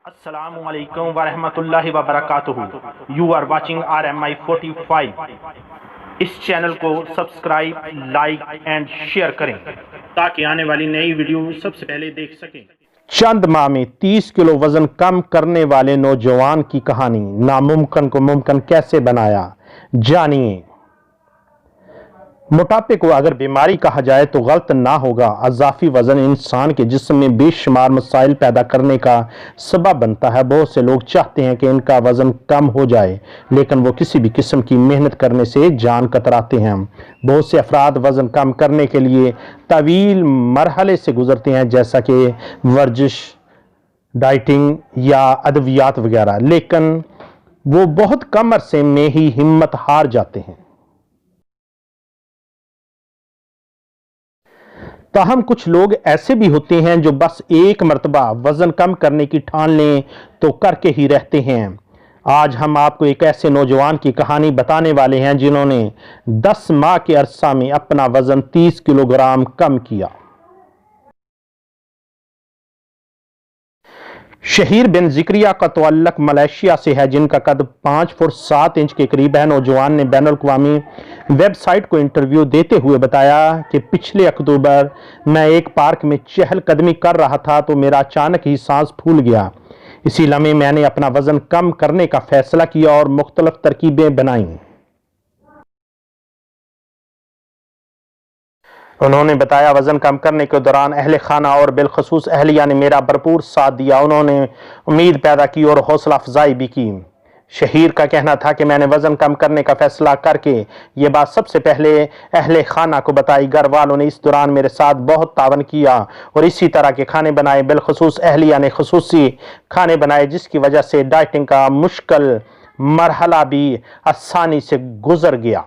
السلام علیکم ورحمۃ اللہ وبرکاتہ. You are watching RMI 45. اس چینل کو سبسکرائب، لائک اینڈ شیئر کریں تاکہ آنے والی نئی ویڈیو سب سے پہلے دیکھ سکیں. چند ماہ میں 30 کلو وزن کم کرنے والے نوجوان کی کہانی. ناممکن کو ممکن کیسے بنایا، جانیے. موٹاپے کو اگر بیماری کہا جائے تو غلط نہ ہوگا. اضافی وزن انسان کے جسم میں بے شمار مسائل پیدا کرنے کا سبب بنتا ہے. بہت سے لوگ چاہتے ہیں کہ ان کا وزن کم ہو جائے، لیکن وہ کسی بھی قسم کی محنت کرنے سے جان کتراتے ہیں. بہت سے افراد وزن کم کرنے کے لیے طویل مرحلے سے گزرتے ہیں، جیسا کہ ورزش، ڈائٹنگ یا ادویات وغیرہ، لیکن وہ بہت کم عرصے میں ہی ہمت ہار جاتے ہیں. تاہم کچھ لوگ ایسے بھی ہوتے ہیں جو بس ایک مرتبہ وزن کم کرنے کی ٹھان لیں تو کر کے ہی رہتے ہیں. آج ہم آپ کو ایک ایسے نوجوان کی کہانی بتانے والے ہیں جنہوں نے 10 ماہ کے عرصہ میں اپنا وزن 30 کلو گرام کم کیا. شہیر بن زکریا کا تعلق ملائیشیا سے ہے، جن کا قد 5 فٹ 7 انچ کے قریب ہے. نوجوان نے بین الاقوامی ویب سائٹ کو انٹرویو دیتے ہوئے بتایا کہ پچھلے اکتوبر میں ایک پارک میں چہل قدمی کر رہا تھا تو میرا اچانک ہی سانس پھول گیا. اسی لمحے میں نے اپنا وزن کم کرنے کا فیصلہ کیا اور مختلف ترکیبیں بنائیں. انہوں نے بتایا وزن کم کرنے کے دوران اہل خانہ اور بالخصوص اہلیہ نے میرا بھرپور ساتھ دیا. انہوں نے امید پیدا کی اور حوصلہ افزائی بھی کی. شہیر کا کہنا تھا کہ میں نے وزن کم کرنے کا فیصلہ کر کے یہ بات سب سے پہلے اہل خانہ کو بتائی. گھر والوں نے اس دوران میرے ساتھ بہت تعاون کیا اور اسی طرح کے کھانے بنائے. بالخصوص اہلیہ نے خصوصی کھانے بنائے، جس کی وجہ سے ڈائٹنگ کا مشکل مرحلہ بھی آسانی سے گزر گیا.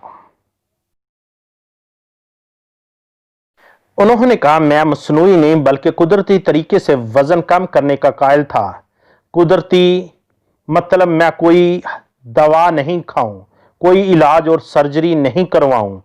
انہوں نے کہا میں مصنوعی نہیں بلکہ قدرتی طریقے سے وزن کم کرنے کا قائل تھا. قدرتی مطلب میں کوئی دوا نہیں کھاؤں، کوئی علاج اور سرجری نہیں کرواؤں.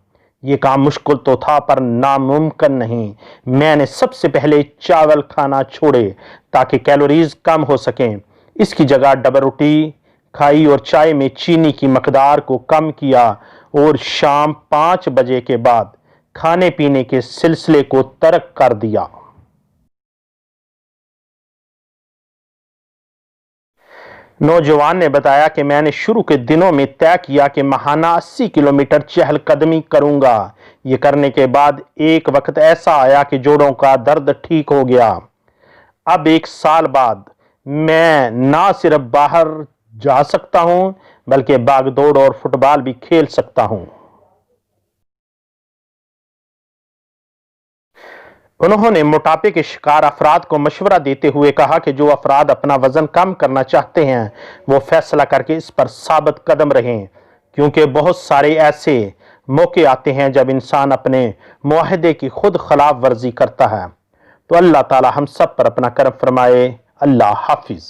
یہ کام مشکل تو تھا پر ناممکن نہیں. میں نے سب سے پہلے چاول کھانا چھوڑے تاکہ کیلوریز کم ہو سکیں. اس کی جگہ ڈبل روٹی کھائی اور چائے میں چینی کی مقدار کو کم کیا اور شام 5 بجے کے بعد کھانے پینے کے سلسلے کو ترک کر دیا. نوجوان نے بتایا کہ میں نے شروع کے دنوں میں طے کیا کہ ماہانہ 80 کلومیٹر چہل قدمی کروں گا. یہ کرنے کے بعد ایک وقت ایسا آیا کہ جوڑوں کا درد ٹھیک ہو گیا. اب 1 سال بعد میں نہ صرف باہر جا سکتا ہوں بلکہ بھاگ دوڑ اور فٹ بال بھی کھیل سکتا ہوں. انہوں نے موٹاپے کے شکار افراد کو مشورہ دیتے ہوئے کہا کہ جو افراد اپنا وزن کم کرنا چاہتے ہیں وہ فیصلہ کر کے اس پر ثابت قدم رہیں، کیونکہ بہت سارے ایسے موقع آتے ہیں جب انسان اپنے معاہدے کی خود خلاف ورزی کرتا ہے. تو اللہ تعالی ہم سب پر اپنا کرم فرمائے. اللہ حافظ.